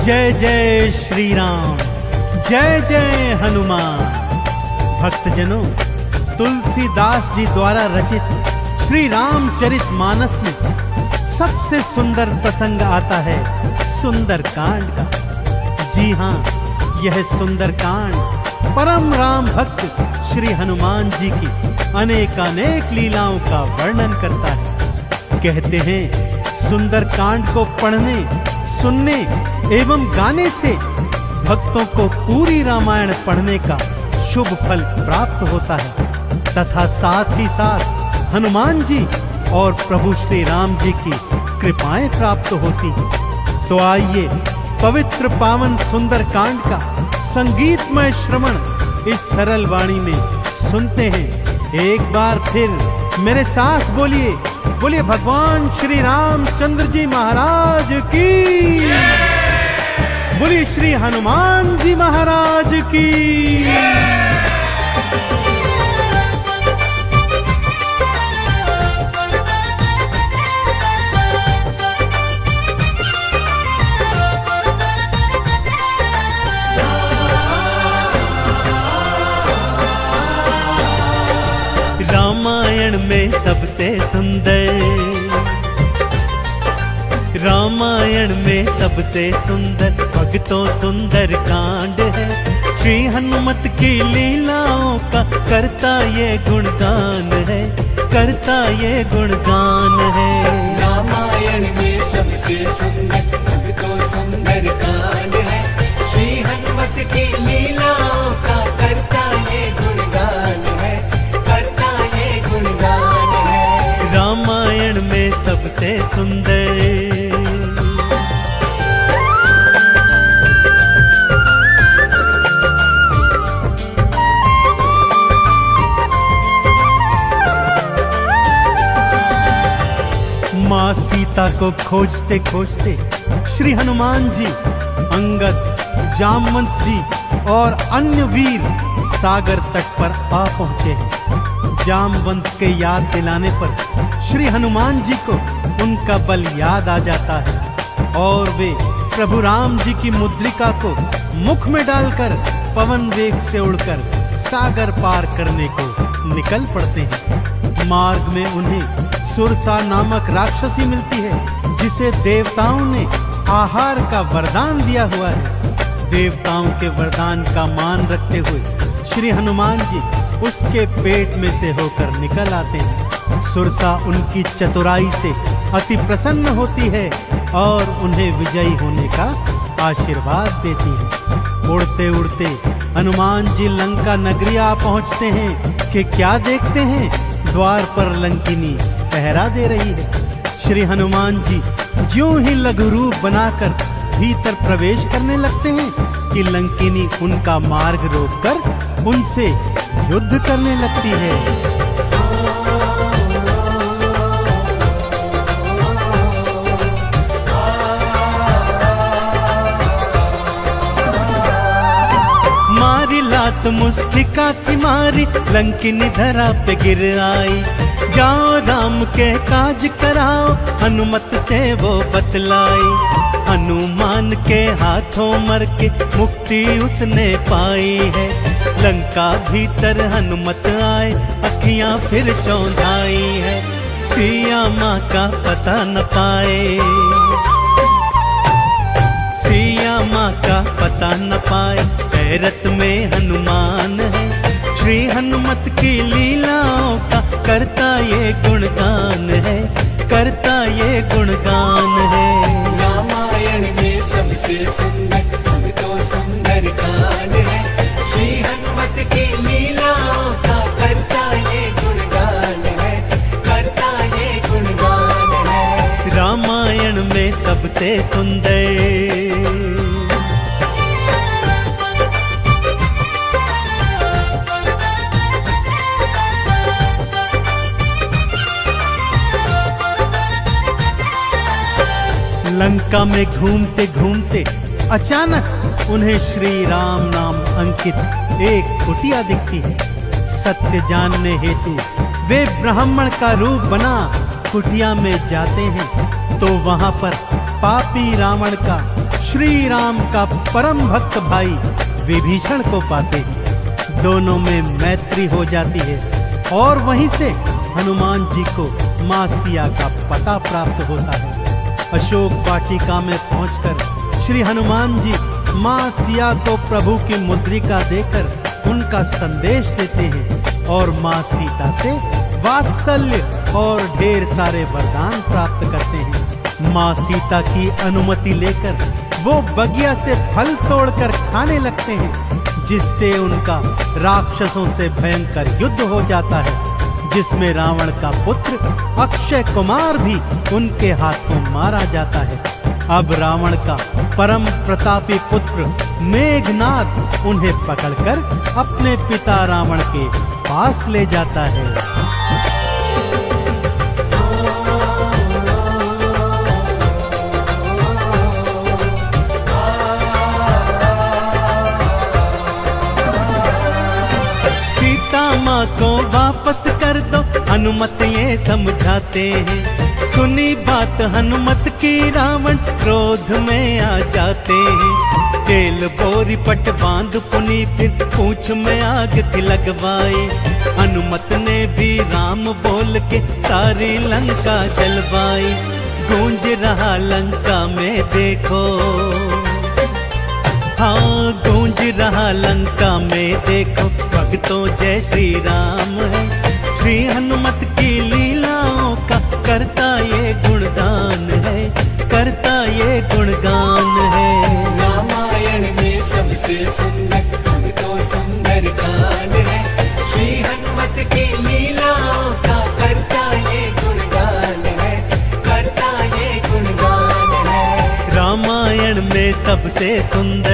जय जय श्री राम, जय जय हनुमान। भक्तजनों, तुलसीदास जी द्वारा रचित श्री रामचरित मानस में सबसे सुंदर प्रसंग आता है सुंदर कांड का। जी हाँ, यह सुंदर कांड परम राम भक्त श्री हनुमान जी की अनेकानेक लीलाओं का वर्णन करता है। कहते हैं सुंदर कांड को पढ़ने, सुनने एवं गाने से भक्तों को पूरी रामायण पढ़ने का शुभ फल प्राप्त होता है तथा साथ ही साथ हनुमान जी और प्रभु श्री राम जी की कृपाएं प्राप्त होती हैं। तो आइए पवित्र पावन सुंदर कांड का संगीतमय श्रवण इस सरल वाणी में सुनते हैं। एक बार फिर मेरे साथ बोलिए, बोलिए भगवान श्री रामचंद्र जी महाराज की, बोलिए श्री हनुमान जी महाराज की। रामायण में सबसे सुंदर, रामायण में सबसे सुंदर भक्तों सुंदर कांड है। श्री हनुमत की लीलाओं का करता ये गुणगान है, करता ये गुणगान है। रामायण में सबसे सुंदर भक्तों सुंदर कांड है। श्री हनुमत की लीलाओं का करता ये गुणगान है, करता ये गुणगान है। रामायण में सबसे सुंदर। माँ सीता को खोजते खोजते श्री हनुमान जी, अंगद, जामवंत जी और अन्य वीर सागर तट पर आ पहुंचे हैं। जामवंत के याद दिलाने पर श्री हनुमान जी को उनका बल याद आ जाता है और वे प्रभु राम जी की मुद्रिका को मुख में डालकर पवन वेग से उड़कर सागर पार करने को निकल पड़ते हैं। मार्ग में उन्हें सुरसा नामक राक्षसी मिलती है जिसे देवताओं ने आहार का वरदान दिया हुआ है। देवताओं के वरदान का मान रखते हुए श्री हनुमान जी उसके पेट में से होकर निकल आते हैं। सुरसा उनकी चतुराई से अति प्रसन्न होती है और उन्हें विजयी होने का आशीर्वाद देती है। उड़ते उड़ते हनुमान जी लंका नगरी आ पहुंचते हैं कि क्या देखते हैं, द्वार पर लंकिनी पहरा दे रही है। श्री हनुमान जी ज्यों ही लघु रूप बनाकर भीतर प्रवेश करने लगते हैं कि लंकिनी उनका मार्ग रोककर उनसे युद्ध करने लगती है। मारी लात मुष्टिका की मारी, लंकिनी धरा पे गिर आई। जाओ राम के काज कराओ, हनुमत से वो बतलाई। हनुमान के हाथों मर के मुक्ति उसने पाई है। लंका भीतर हनुमत आए, अखियां फिर चौंधाई है। सिया माँ का पता न पाए, सिया माँ का पता न पाए। हैरत में हनुमान है, श्री हनुमत की लीलाओं का करता ये गुणगान है, करता ये गुणगान है। रामायण में सबसे सुंदर भक्तों सुंदर कांड है। श्री हनुमत की लीलाओं का करता ये गुणगान है, करता ये गुणगान है। रामायण में सबसे सुंदर। लंका में घूमते घूमते अचानक उन्हें श्री राम नाम अंकित एक कुटिया दिखती है। सत्य जानने हेतु वे ब्राह्मण का रूप बना कुटिया में जाते हैं तो वहां पर पापी रावण का श्री राम का परम भक्त भाई विभीषण को पाते हैं। दोनों में मैत्री हो जाती है और वहीं से हनुमान जी को मां सिया का पता प्राप्त होता है। अशोक वाटिका में पहुंचकर श्री हनुमान जी मां सिया को प्रभु की मुद्रिका देकर उनका संदेश देते हैं और मां सीता से वात्सल्य और ढेर सारे वरदान प्राप्त करते हैं। मां सीता की अनुमति लेकर वो बगिया से फल तोड़कर खाने लगते हैं, जिससे उनका राक्षसों से भयंकर युद्ध हो जाता है, जिसमें रावण का पुत्र अक्षय कुमार भी उनके हाथों मारा जाता है। अब रावण का परम प्रतापी पुत्र मेघनाद उन्हें पकड़कर अपने पिता रावण के पास ले जाता है। माँ को वापस कर दो, हनुमत ये समझाते हैं। सुनी बात हनुमत की रावण क्रोध में आ जाते हैं। तेल बोरी पट बांध पुनी फिर पूंछ में आग थी लगवाई। हनुमत ने भी राम बोल के सारी लंका जलवाई। गूंज रहा लंका में देखो, हाँ गूंज रहा लंका में देखो, भक्तों जय श्री राम है। श्री हनुमत की लीलाओं का करता ये गुणगान है, करता ये गुणगान है। रामायण में सबसे सुंदर तो सुंदर कांड है। श्री हनुमत की लीलाओं का करता ये गुणगान है, करता ये गुणगान है। रामायण में सबसे सुंदर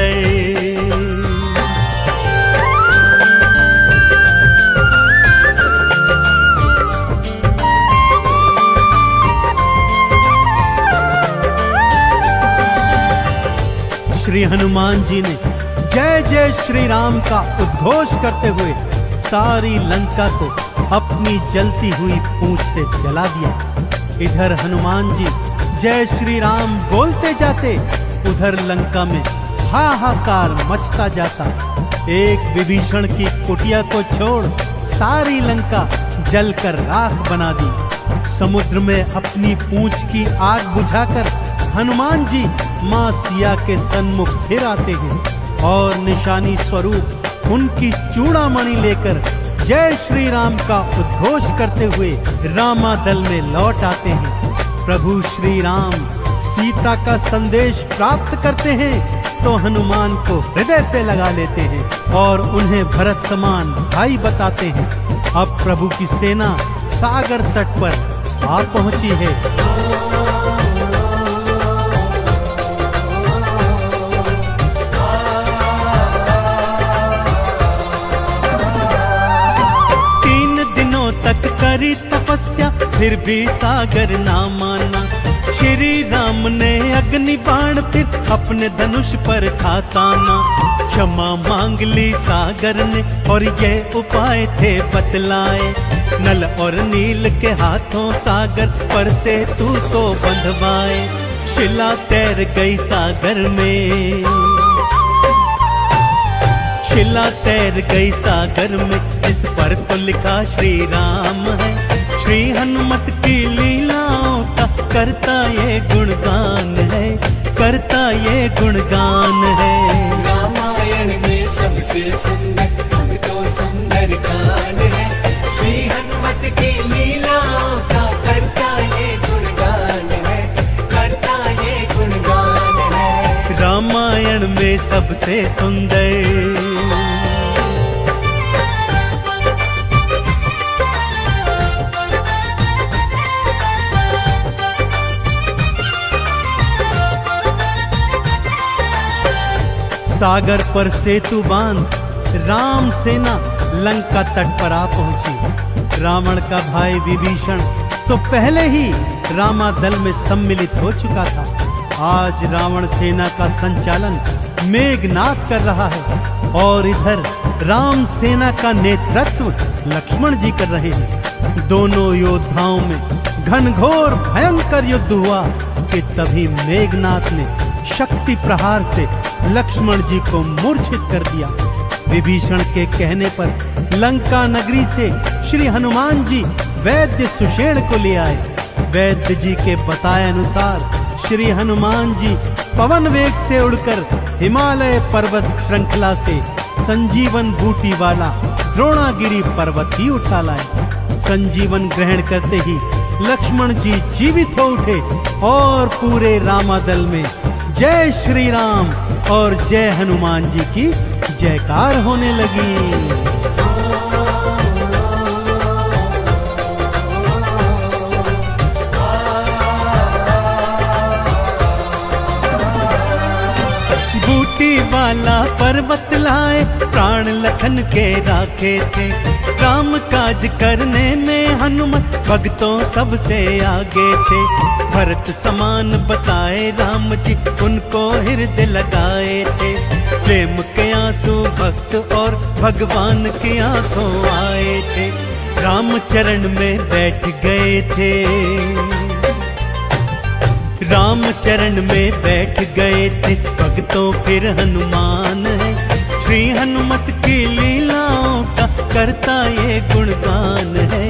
श्री हनुमान जी ने जय जय श्री राम का उद्घोष करते हुए सारी लंका को अपनी जलती हुई पूंछ से जला दिया। इधर हनुमान जी जय श्री राम बोलते जाते, उधर लंका में हाहाकार मचता जाता। एक विभीषण की कुटिया को छोड़ सारी लंका जलकर राख बना दी। समुद्र में अपनी पूंछ की आग बुझाकर हनुमान जी मां सिया के सन्मुख फिर आते हैं और निशानी स्वरूप उनकी चूड़ामणि लेकर जय श्री राम का उद्घोष करते हुए रामादल में लौट आते हैं। प्रभु श्री राम सीता का संदेश प्राप्त करते हैं तो हनुमान को हृदय से लगा लेते हैं और उन्हें भरत समान भाई बताते हैं। अब प्रभु की सेना सागर तट पर आ पहुंची है। तक करी तपस्या फिर भी सागर ना माना। श्री राम ने अग्नि बाण फिर अपने धनुष पर खाताना। क्षमा मांग ली सागर ने और ये उपाय थे बतलाए। नल और नील के हाथों सागर पर से तू तो बंधवाए। शिला तैर गई सागर में, शिला तैर गई सागर में, इस पर तो लिखा श्री राम है। श्री हनुमत की लीलाओं का करता ये गुणगान है, करता ये गुणगान है। रामायण में सबसे सुंदर तो सुंदर कांड है। श्री हनुमत की लीलाओं का करता ये गुणगान है, करता ये गुणगान है। रामायण में सबसे सुंदर सागर पर सेतु बांध राम सेना लंका तट पर आ पहुंची। रावण का भाई विभीषण तो पहले ही रामादल में सम्मिलित हो चुका था। आज रावण सेना का संचालन मेघनाद कर रहा है और इधर राम सेना का नेतृत्व लक्ष्मण जी कर रहे हैं। दोनों योद्धाओं में घनघोर भयंकर युद्ध हुआ कि तभी मेघनाद ने शक्ति प्रहार से लक्ष्मण जी को मूर्छित कर दिया। विभीषण के कहने पर लंका नगरी से श्री हनुमान जी वैद्य सुषेण को ले आए। वैद्य जी के बताए अनुसार श्री हनुमान जी पवन वेग से उड़कर हिमालय पर्वत श्रृंखला से संजीवन बूटी वाला द्रोणागिरी पर्वत ही उठा लाए। संजीवन ग्रहण करते ही लक्ष्मण जी जीवित हो उठे और पूरे रामादल में जय श्री राम और जय हनुमान जी की जयकार होने लगी। वाला पर्वत लाए प्राण लखन के राखे थे। राम काज करने में हनुमत भक्तों सबसे आगे थे। भरत समान बताए राम जी उनको हृदय लगाए थे। प्रेम के आंसू भक्त और भगवान की आंखों आए थे। राम चरण में बैठ गए थे। राम चरण में बैठ गए थे भक्तों फिर हनुमान है। श्री हनुमत की लीलाओं का करता ये गुणगान है,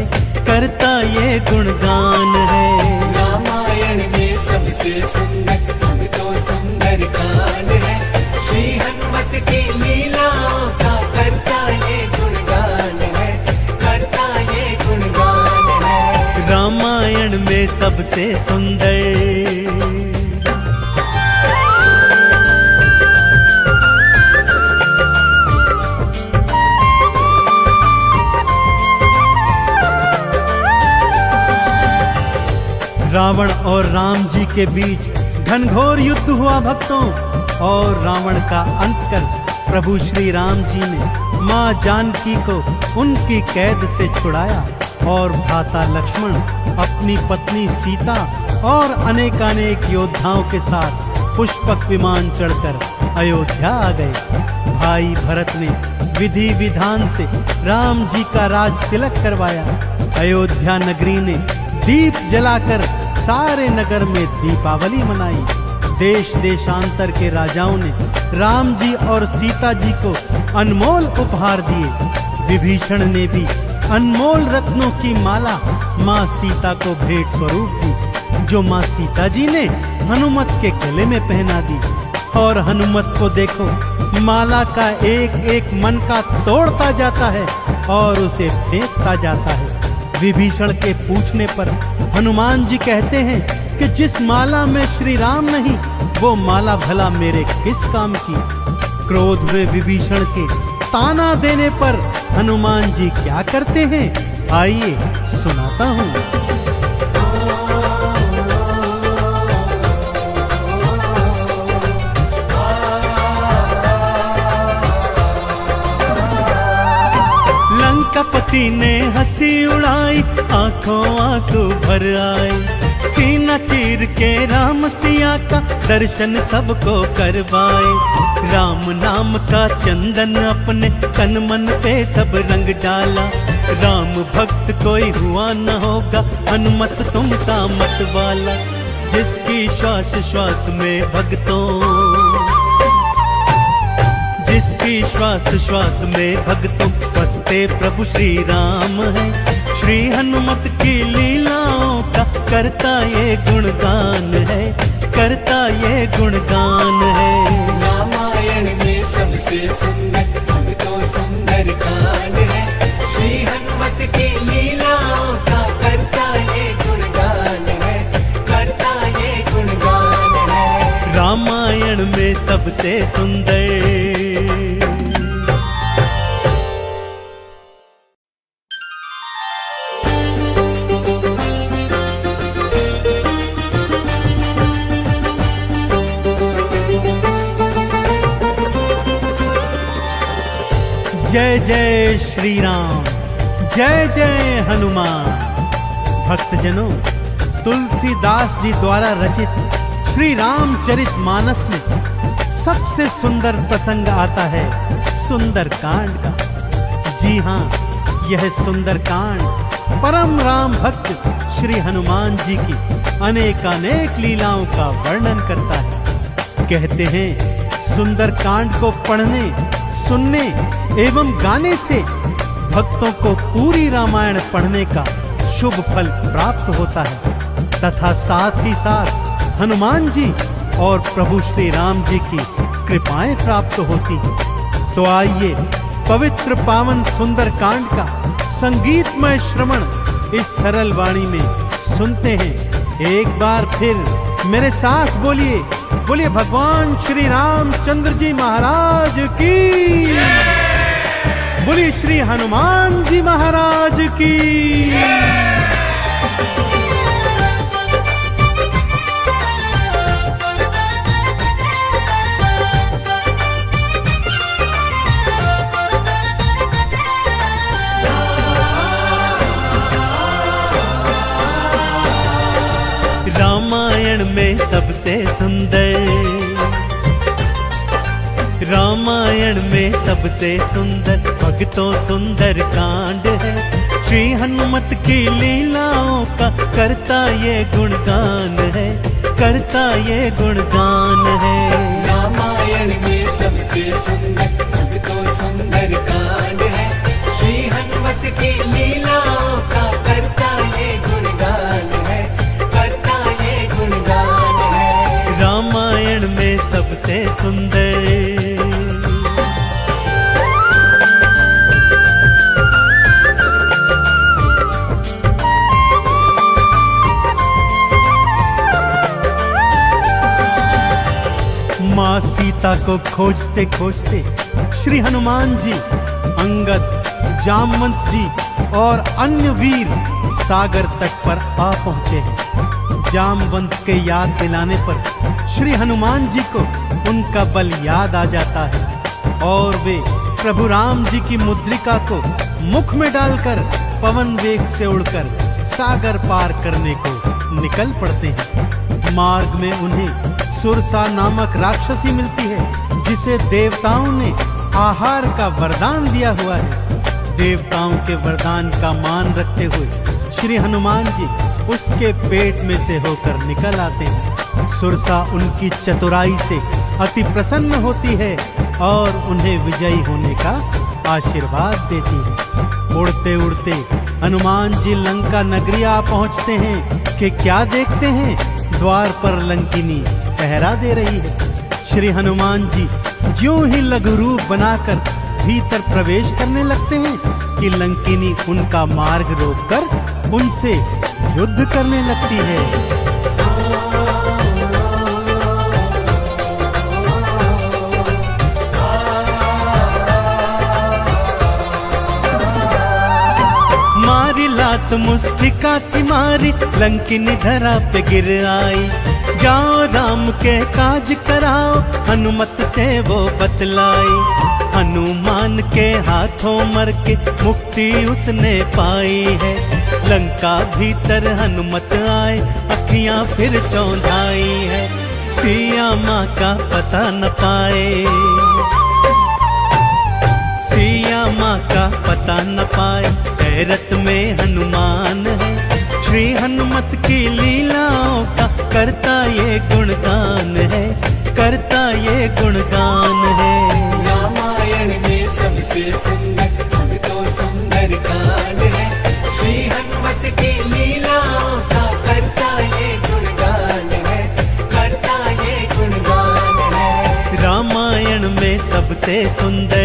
करता ये गुणगान है। रामायण में सबसे सुंदर भक्तों सुंदर कांड है। श्री हनुमत की लीलाओं का करता ये गुणगान है, करता ये गुणगान है। रामायण में सबसे सुंदर। रावण और राम जी के बीच घनघोर युद्ध हुआ भक्तों, और रावण का अंत कर प्रभु श्री राम जी ने मां जानकी को उनकी कैद से छुड़ाया और भ्राता लक्ष्मण अपनी पत्नी सीता और अनेकानेक योद्धाओं के साथ पुष्पक विमान चढ़कर अयोध्या आ गए। भाई भरत ने विधि विधान से राम जी का राज तिलक करवाया। अयोध्या नगरी ने दीप जलाकर सारे नगर में दीपावली मनाई। देश देशांतर के राजाओं ने राम जी और सीता जी को अनमोल उपहार दिए। विभीषण ने भी अनमोल रत्नों की माला माँ सीता को भेंट स्वरूप दी, जो माँ सीता जी ने हनुमत के गले में पहना दी। और हनुमत को देखो, माला का एक एक मन का तोड़ता जाता है और उसे फेंकता जाता है। विभीषण के पूछने पर हनुमान जी कहते हैं कि जिस माला में श्री राम नहीं, वो माला भला मेरे किस काम की। क्रोध में विभीषण के ताना देने पर हनुमान जी क्या करते हैं, आइए सुनाता हूँ। लंकापति ने हंसी उड़ाई, आंखों आंसू भर आए। सीना चीर के राम सिया का दर्शन सबको करवाए। राम नाम का चंदन अपने तन मन पे सब रंग डाला। राम भक्त कोई हुआ न होगा, हनुमत तुम सा मत वाला। जिसकी श्वास श्वास में भक्तों, जिसकी श्वास श्वास में भक्तों बसते प्रभु श्री राम है। श्री हनुमत की लीलाओं का करता ये गुणगान है, करता ये गुणगान है। रामायण में सबसे सुंदर भक्तों सुंदर कांड है। श्री हनुमत की लीलाओं का करता ये गुणगान है, करता ये गुणगान है। रामायण में सबसे सुंदर। जय जय श्री राम, जय जय हनुमान। भक्तजनों, तुलसीदास जी द्वारा रचित श्री रामचरित मानस में सबसे सुंदर प्रसंग आता है सुंदर कांड का। जी हाँ, यह सुंदर कांड परम राम भक्त श्री हनुमान जी की अनेकानेक लीलाओं का वर्णन करता है। कहते हैं सुंदर कांड को पढ़ने, सुनने एवं गाने से भक्तों को पूरी रामायण पढ़ने का शुभ फल प्राप्त होता है तथा साथ ही साथ हनुमान जी और प्रभु श्री राम जी की कृपाएं प्राप्त होती हैं। तो आइए पवित्र पावन सुंदर कांड का संगीतमय श्रवण इस सरल वाणी में सुनते हैं। एक बार फिर मेरे साथ बोलिए, बोलिए भगवान श्री रामचंद्र जी महाराज की, बोलिए श्री हनुमान जी महाराज की। रामायण में सबसे सुंदर, रामायण में सबसे सुंदर भक्तों सुंदर कांड है। श्री हनुमत की लीलाओं का करता ये गुणगान है, करता ये गुणगान है। रामायण में सबसे सुंदर भक्तों सुंदर कांड है। श्री हनुमत की लीलाओं का करता ये गुणगान है, करता ये गुणगान है। रामायण में सबसे सुंदर। माँ सीता को खोजते खोजते श्री हनुमान जी, अंगद, जामवंत जी और अन्य वीर सागर तट पर आ पहुंचे हैं। जामवंत के याद दिलाने पर श्री हनुमान जी को उनका बल याद आ जाता है और वे प्रभु राम जी की मुद्रिका को मुख में डालकर पवन वेग से उड़कर सागर पार करने को निकल पड़ते हैं। मार्ग में उन्हें सुरसा नामक राक्षसी मिलती है जिसे देवताओं ने आहार का वरदान दिया हुआ है। देवताओं के वरदान का मान रखते हुए श्री हनुमान जी उसके पेट में से होकर निकल आते हैं। सुरसा उनकी चतुराई से अति प्रसन्न होती है और उन्हें विजयी होने का आशीर्वाद देती है। उड़ते उड़ते हनुमान जी लंका नगरी आ पहुंचते हैं कि क्या देखते हैं, द्वार पर लंकिनी पहरा दे रही है। श्री हनुमान जी ज्यों ही लघु रूप बनाकर भीतर प्रवेश करने लगते हैं कि लंकिनी उनका मार्ग रोककर उनसे युद्ध करने लगती है। मारी लात मुस्टिका की मारी, लंकिनी धरा पे गिर आई। जाओ राम के काज कराओ, हनुमत से वो बतलाई। हनुमान के हाथों मर के मुक्ति उसने पाई है। लंका भीतर हनुमत आए, अखियां फिर चौंधाई है। सिया माँ का पता न पाए, सिया माँ का पता न पाए। हैरत में हनुमान है, श्री हनुमत की लीलाओं का करता ये गुणगान है, करता ये गुणगान है। रामायण में सबसे सुंदर भक्तों सुंदर कांड है। श्री हनुमत की लीलाओं का करता ये गुणगान है, करता ये गुणगान है। रामायण में सबसे सुंदर।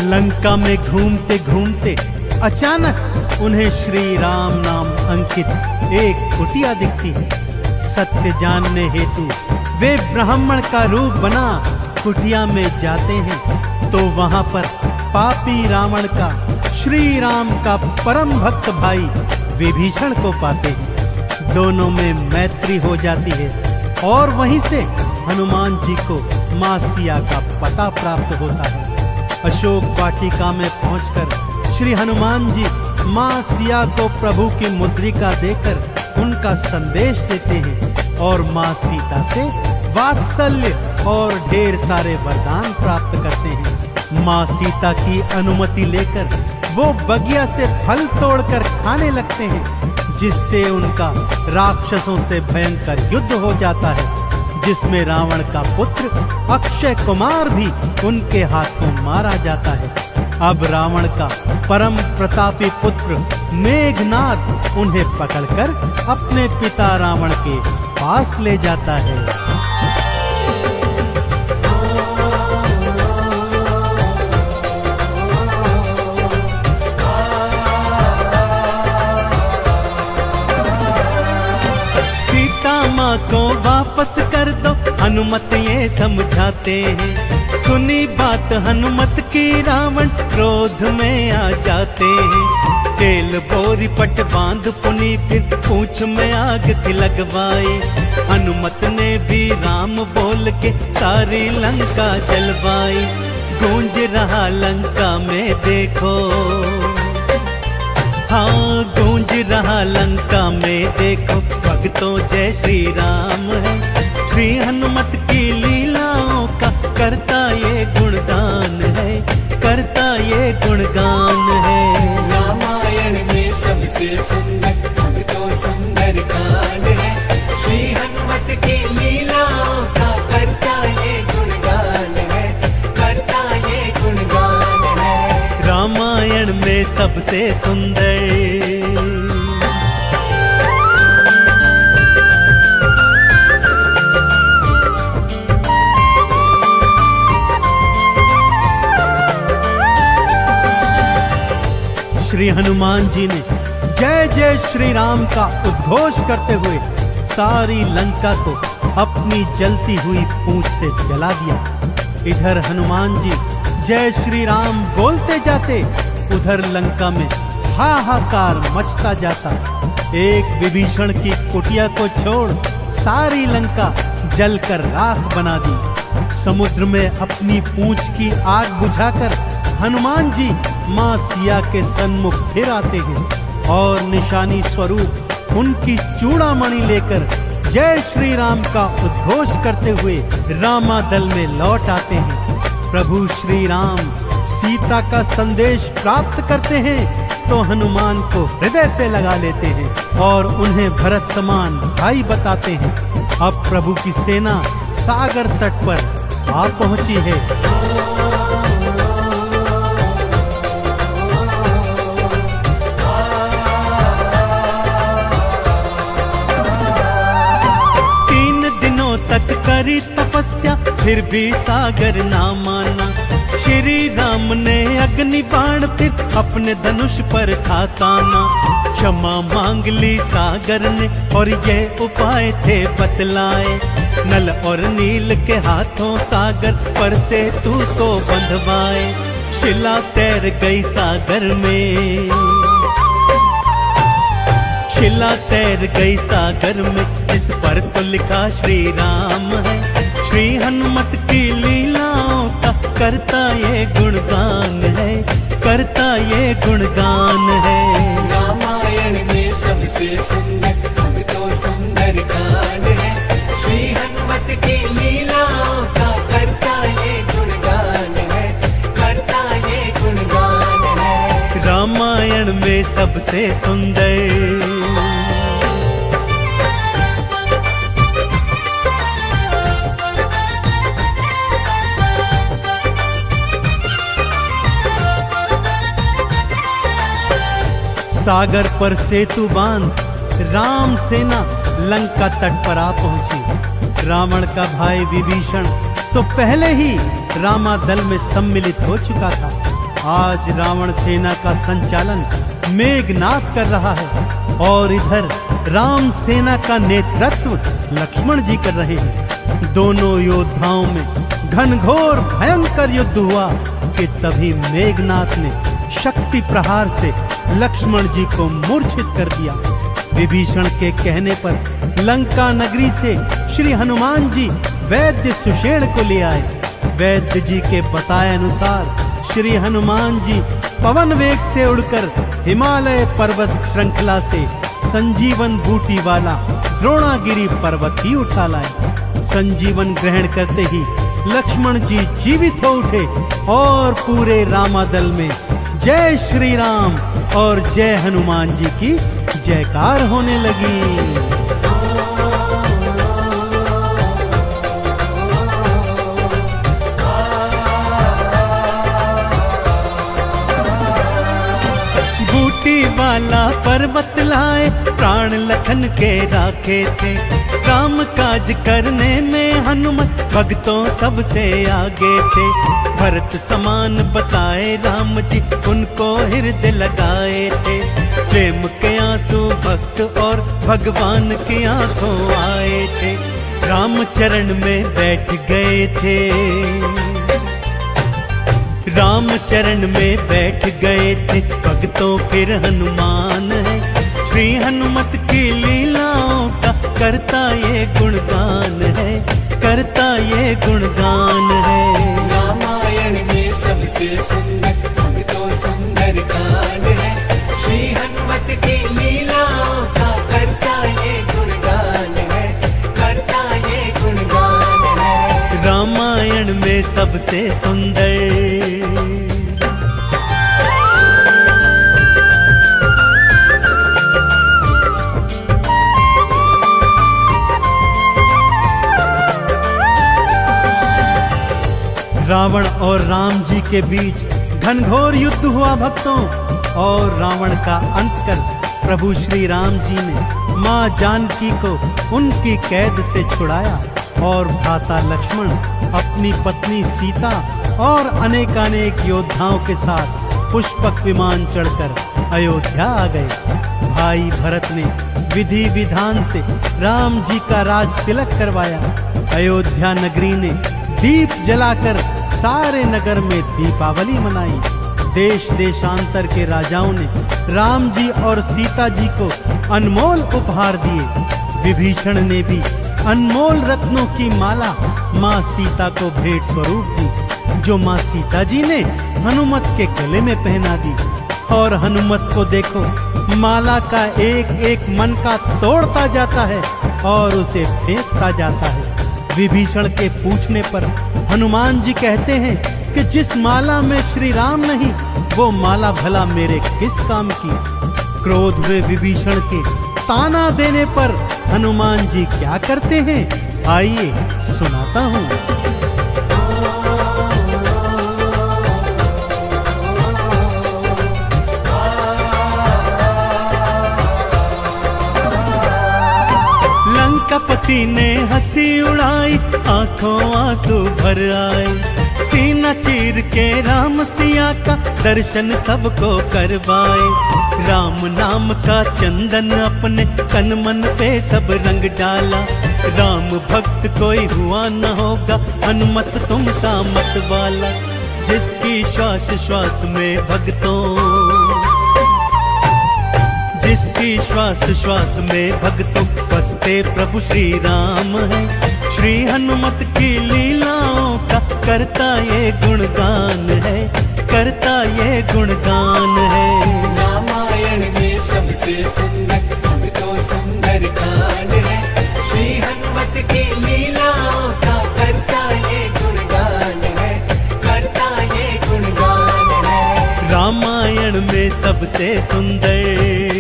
लंका में घूमते घूमते अचानक उन्हें श्री राम नाम अंकित एक कुटिया दिखती है। सत्य जानने हेतु वे ब्राह्मण का रूप बना कुटिया में जाते हैं तो वहां पर पापी रावण का श्री राम का परम भक्त भाई विभीषण को पाते हैं। दोनों में मैत्री हो जाती है और वहीं से हनुमान जी को माँ सिया का पता प्राप्त होता है। अशोक वाटिका में पहुंचकर श्री हनुमान जी माँ सिया को प्रभु की मुद्रिका देकर उनका संदेश देते हैं और माँ सीता से वात्सल्य और ढेर सारे वरदान प्राप्त करते हैं। माँ सीता की अनुमति लेकर वो बगिया से फल तोड़कर खाने लगते हैं, जिससे उनका राक्षसों से भयंकर युद्ध हो जाता है, जिसमें रावण का पुत्र अक्षय कुमार भी उनके हाथों मारा जाता है। अब रावण का परम प्रतापी पुत्र मेघनाद उन्हें पकड़कर अपने पिता रावण के पास ले जाता है। माँ को वापस कर दो, हनुमत ये समझाते हैं। सुनी बात हनुमत की रावण क्रोध में आ जाते हैं। तेल बोरी पट बांध पुनी फिर पूंछ में आग थी लगवाई। हनुमत ने भी राम बोल के सारी लंका जलवाई। गूंज रहा लंका में देखो, हाँ गूंज रहा लंका में देखो, भक्तों जय श्री राम है। श्री हनुमत की लीलाओं का करता ये गुणगान है, करता ये गुणगान है। रामायण में सबसे सुंदर भक्तों सुंदर कांड है। श्री हनुमत की लीलाओं का करता ये गुणगान है, करता ये गुणगान है। रामायण में सबसे सुंदर। श्री हनुमान जी ने जय जय श्री राम का उद्घोष करते हुए सारी लंका को अपनी जलती हुई पूंछ से जला दिया। इधर हनुमान जी जय श्री राम बोलते जाते, उधर लंका में हाहाकार मचता जाता। एक विभीषण की कुटिया को छोड़ सारी लंका जलकर राख बना दी। समुद्र में अपनी पूंछ की आग बुझाकर हनुमान जी माँ सिया के सन्मुख फिर आते हैं और निशानी स्वरूप उनकी चूड़ामणि लेकर जय श्री राम का उद्घोष करते हुए रामादल में लौट आते हैं। प्रभु श्री राम सीता का संदेश प्राप्त करते हैं तो हनुमान को हृदय से लगा लेते हैं और उन्हें भरत समान भाई बताते हैं। अब प्रभु की सेना सागर तट पर आ पहुंची है। तक करी तपस्या फिर भी सागर ना माना। श्री राम ने अग्नि बाण फिर अपने धनुष पर था ताना। क्षमा मांग ली सागर ने और ये उपाय थे बतलाए। नल और नील के हाथों सागर पर से तू को बंधवाए। शिला तैर गई सागर में, शिला तैर गई सागर में, जिस पर तो लिखा श्री राम है। श्री हनुमत की लीलाओं का करता ये गुणगान है, करता ये गुणगान है। रामायण में सबसे सुंदर भक्तों सुंदर कांड है। श्री हनुमत की लीलाओं का करता ये गुणगान है, करता ये गुणगान है। रामायण में सबसे सुंदर। सागर पर सेतु बांध राम सेना लंका तट पर आ पहुंची। रावण का भाई विभीषण तो पहले ही रामादल में सम्मिलित हो चुका था। आज रावण सेना का संचालन मेघनाद कर रहा है और इधर राम सेना का नेतृत्व लक्ष्मण जी कर रहे हैं। दोनों योद्धाओं में घनघोर भयंकर युद्ध हुआ कि तभी मेघनाद ने शक्ति प्रहार से लक्ष्मण जी को मूर्छित कर दिया। विभीषण के कहने पर लंका नगरी से श्री हनुमान जी वैद्य सुषेण को ले आए। वैद्य जी के बताए अनुसार श्री हनुमान जी पवन वेग से उड़कर हिमालय पर्वत श्रृंखला से संजीवन बूटी वाला द्रोणागिरी पर्वत ही उठा लाए। संजीवन ग्रहण करते ही लक्ष्मण जी जीवित हो उठे और पूरे रामादल में जय श्री राम और जय हनुमान जी की जयकार होने लगी। वाला पर्वत लाए प्राण लखन के राखे थे, काम काज करने में हनुमत भक्तों सबसे आगे थे। भरत समान बताए राम जी उनको हृदय लगाए थे, प्रेम के आंसू भक्त और भगवान की आंखों आए थे। राम चरण में बैठ गए थे, राम चरण में बैठ गए थे भक्तों फिर हनुमान है। श्री हनुमत की लीलाओं का करता ये गुणगान है, करता ये गुणगान है। रामायण में सबसे सुंदर भक्तों सुंदर कांड है, श्री हनुमत की लीलाओं का करता ये गुणगान है, करता ये गुणगान है। रामायण में सबसे सुंदर। रावण और राम जी के बीच घनघोर युद्ध हुआ भक्तों, और रावण का अंत कर प्रभु श्री राम जी ने माँ जानकी को उनकी कैद से छुड़ाया और भ्राता लक्ष्मण अपनी पत्नी सीता और अनेकानेक योद्धाओं के साथ पुष्पक विमान चढ़कर अयोध्या आ गए। भाई भरत ने विधि विधान से राम जी का राज तिलक करवाया। अयोध्या नगरी ने दीप जलाकर सारे नगर में दीपावली मनाई। देश देशांतर के राजाओं ने राम जी और सीता जी को अनमोल उपहार दिए। विभीषण ने भी अनमोल रत्नों की माला माँ सीता को भेंट स्वरूप दी, जो माँ सीता जी ने हनुमत के गले में पहना दी। और हनुमत को देखो, माला का एक एक मन का तोड़ता जाता है और उसे फेंकता जाता है। विभीषण के पूछने पर हनुमान जी कहते हैं कि जिस माला में श्री राम नहीं, वो माला भला मेरे किस काम की। क्रोध में विभीषण के ताना देने पर हनुमान जी क्या करते हैं, आइए सुनाता हूँ। लंकापति ने हंसी उड़ाई, आंखों आंसू भर आए। सीना चीर के राम सिया का दर्शन सबको करवाए। राम नाम का चंदन अपने तन मन पे सब रंग डाला। राम भक्त कोई हुआ न होगा, हनुमत तुम सा मत वाला। जिसकी श्वास श्वास में भक्तों, जिसकी श्वास श्वास में भक्तों बसते प्रभु श्री राम है। श्री हनुमत की लीलाओं का करता ये गुणगान है, करता ये गुणगान है। रामायण में सबसे सुंदर भक्तों सुंदर कांड है, श्री हनुमत की लीलाओं का करता ये गुणगान है, करता ये गुणगान है। रामायण में सबसे सुंदर।